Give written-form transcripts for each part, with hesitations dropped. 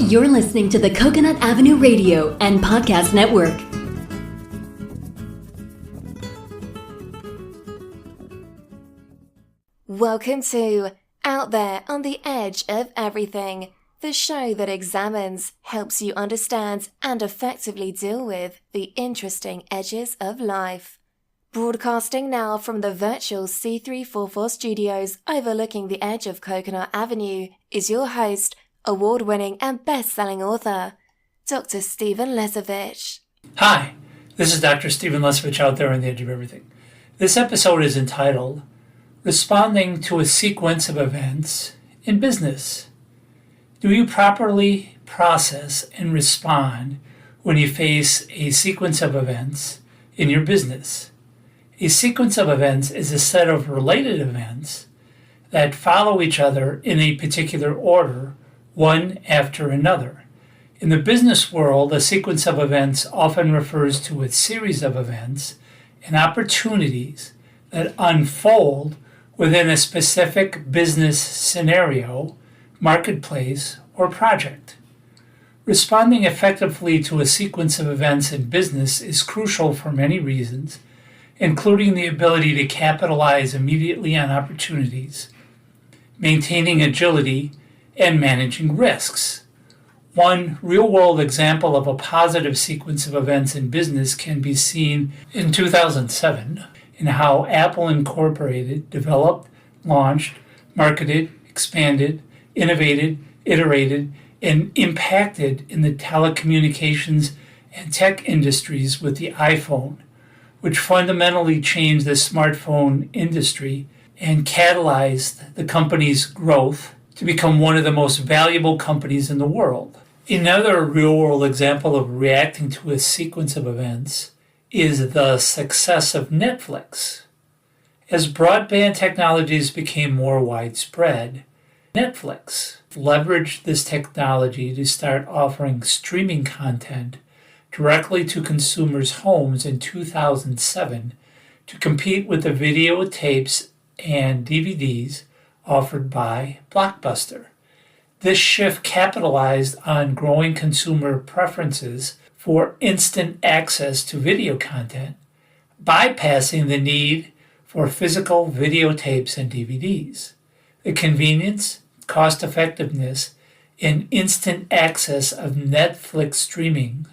You're listening to the Coconut Avenue Radio and Podcast Network. Welcome to Out There on the Edge of Everything, the show that examines, helps you understand, and effectively deal with the interesting edges of life. Broadcasting now from the virtual C344 studios overlooking the edge of Coconut Avenue is your host, award-winning and best-selling author, Dr. Stephen Lesavich. Hi, this is Dr. Stephen Lesavich out there on the edge of everything. This episode is entitled, Responding to a Sequence of Events in Business. Do you properly process and respond when you face a sequence of events in your business? A sequence of events is a set of related events that follow each other in a particular order, one after another. In the business world, a sequence of events often refers to a series of events and opportunities that unfold within a specific business scenario, marketplace, or project. Responding effectively to a sequence of events in business is crucial for many reasons, including the ability to capitalize immediately on opportunities, maintaining agility, and managing risks. One real-world example of a positive sequence of events in business can be seen in 2007 in how Apple Incorporated developed, launched, marketed, expanded, innovated, iterated, and impacted in the telecommunications and tech industries with the iPhone, which fundamentally changed the smartphone industry and catalyzed the company's growth to become one of the most valuable companies in the world. Another real-world example of reacting to a sequence of events is the success of Netflix. As broadband technologies became more widespread, Netflix leveraged this technology to start offering streaming content directly to consumers' homes in 2007 to compete with the videotapes and DVDs offered by Blockbuster. This shift capitalized on growing consumer preferences for instant access to video content, bypassing the need for physical videotapes and DVDs. The convenience, cost-effectiveness, and instant access of Netflix streaming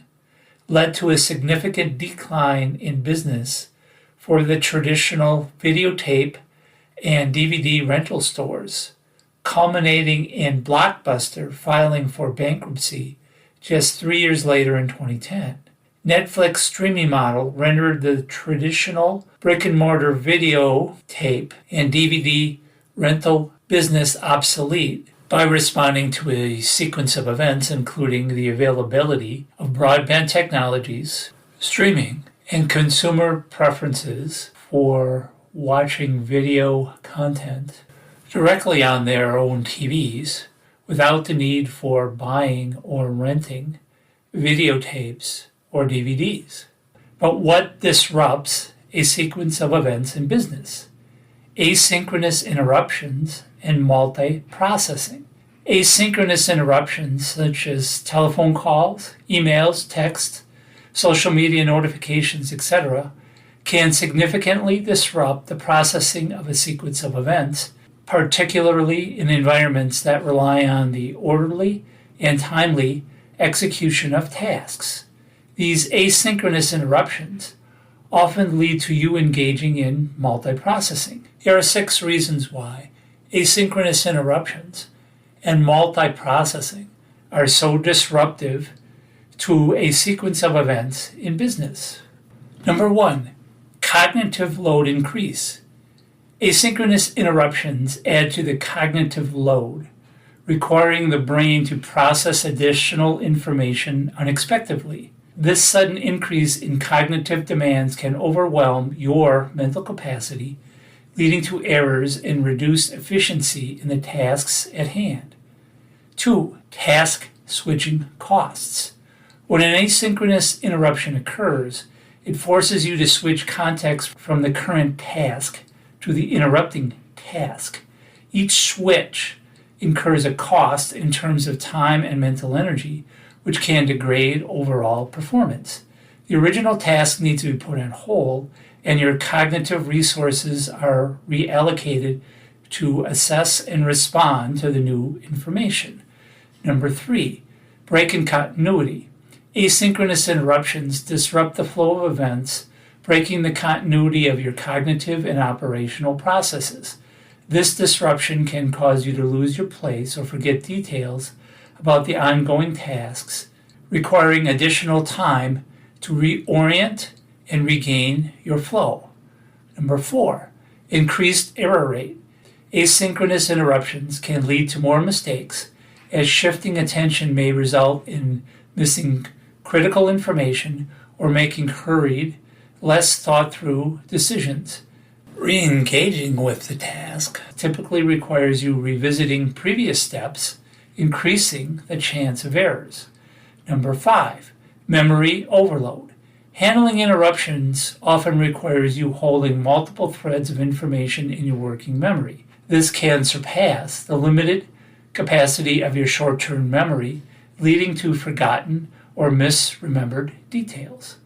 led to a significant decline in business for the traditional videotape and DVD rental stores, culminating in Blockbuster filing for bankruptcy just 3 years later in 2010. Netflix streaming model rendered the traditional brick-and-mortar videotape and DVD rental business obsolete by responding to a sequence of events including the availability of broadband technologies, streaming, and consumer preferences for watching video content directly on their own TVs without the need for buying or renting videotapes or DVDs. But what disrupts a sequence of events in business? Asynchronous interruptions and multiprocessing. Asynchronous interruptions such as telephone calls, emails, texts, social media notifications, etc., can significantly disrupt the processing of a sequence of events, particularly in environments that rely on the orderly and timely execution of tasks. These asynchronous interruptions often lead to you engaging in multiprocessing. Here are 6 reasons why asynchronous interruptions and multiprocessing are so disruptive to a sequence of events in business. Number 1, cognitive load increase. Asynchronous interruptions add to the cognitive load, requiring the brain to process additional information unexpectedly. This sudden increase in cognitive demands can overwhelm your mental capacity, leading to errors and reduced efficiency in the tasks at hand. 2, task switching costs. When an asynchronous interruption occurs, it forces you to switch context from the current task to the interrupting task. Each switch incurs a cost in terms of time and mental energy, which can degrade overall performance. The original task needs to be put on hold, and your cognitive resources are reallocated to assess and respond to the new information. Number 3, break in continuity. Asynchronous interruptions disrupt the flow of events, breaking the continuity of your cognitive and operational processes. This disruption can cause you to lose your place or forget details about the ongoing tasks, requiring additional time to reorient and regain your flow. Number 4, increased error rate. Asynchronous interruptions can lead to more mistakes, as shifting attention may result in missing critical information or making hurried, less thought-through decisions. Re-engaging with the task typically requires you revisiting previous steps, increasing the chance of errors. Number 5, memory overload. Handling interruptions often requires you holding multiple threads of information in your working memory. This can surpass the limited capacity of your short-term memory, leading to forgotten or misremembered details.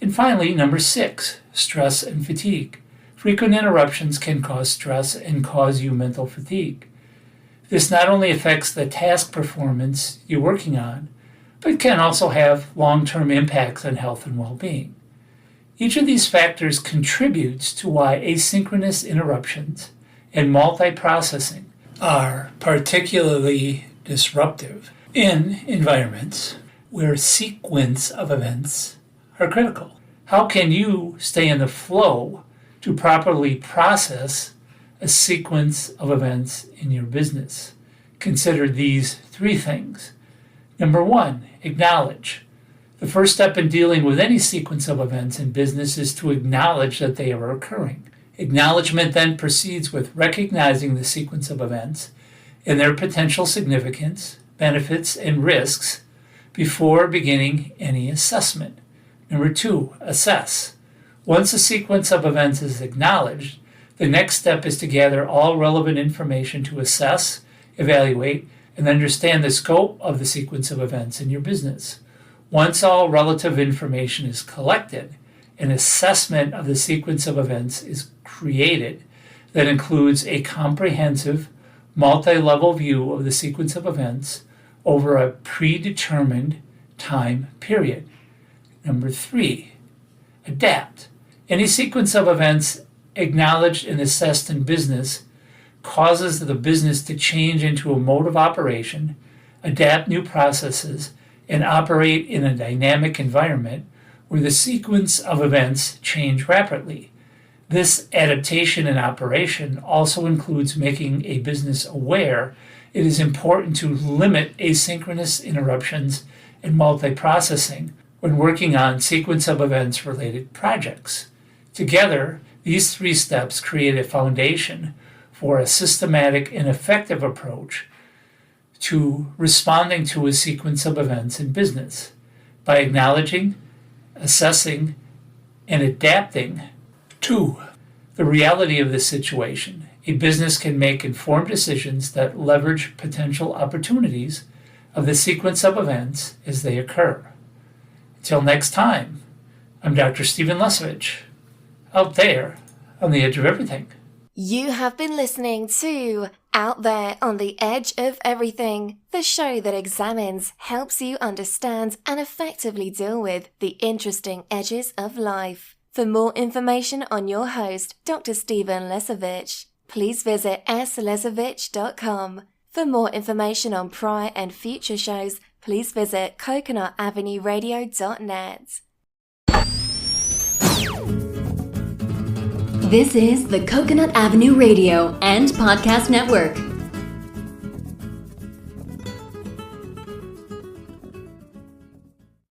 And finally, number 6, stress and fatigue. Frequent interruptions can cause stress and cause you mental fatigue. This not only affects the task performance you're working on, but can also have long-term impacts on health and well-being. Each of these factors contributes to why asynchronous interruptions and multiprocessing are particularly disruptive in environments where sequence of events are critical. How can you stay in the flow to properly process a sequence of events in your business? Consider these 3 things. Number 1, acknowledge. The first step in dealing with any sequence of events in business is to acknowledge that they are occurring. Acknowledgement then proceeds with recognizing the sequence of events and their potential significance, benefits, and risks before beginning any assessment. Number 2, assess. Once a sequence of events is acknowledged, the next step is to gather all relevant information to assess, evaluate, and understand the scope of the sequence of events in your business. Once all relative information is collected, an assessment of the sequence of events is created that includes a comprehensive, multi-level view of the sequence of events over a predetermined time period. Number 3, adapt. Any sequence of events acknowledged and assessed in business causes the business to change into a mode of operation, adapt new processes, and operate in a dynamic environment where the sequence of events change rapidly. This adaptation and operation also includes making a business aware it is important to limit asynchronous interruptions and multiprocessing when working on sequence of events related projects. Together, these 3 steps create a foundation for a systematic and effective approach to responding to a sequence of events in business. By acknowledging, assessing, and adapting to the reality of the situation, a business can make informed decisions that leverage potential opportunities of the sequence of events as they occur. Until next time, I'm Dr. Stephen Lesavich, out there on the edge of everything. You have been listening to Out There on the Edge of Everything, the show that examines, helps you understand, and effectively deal with the interesting edges of life. For more information on your host, Dr. Stephen Lesavich, please visit slesavich.com. For more information on prior and future shows, please visit coconutavenueradio.net. This is the Coconut Avenue Radio and Podcast Network.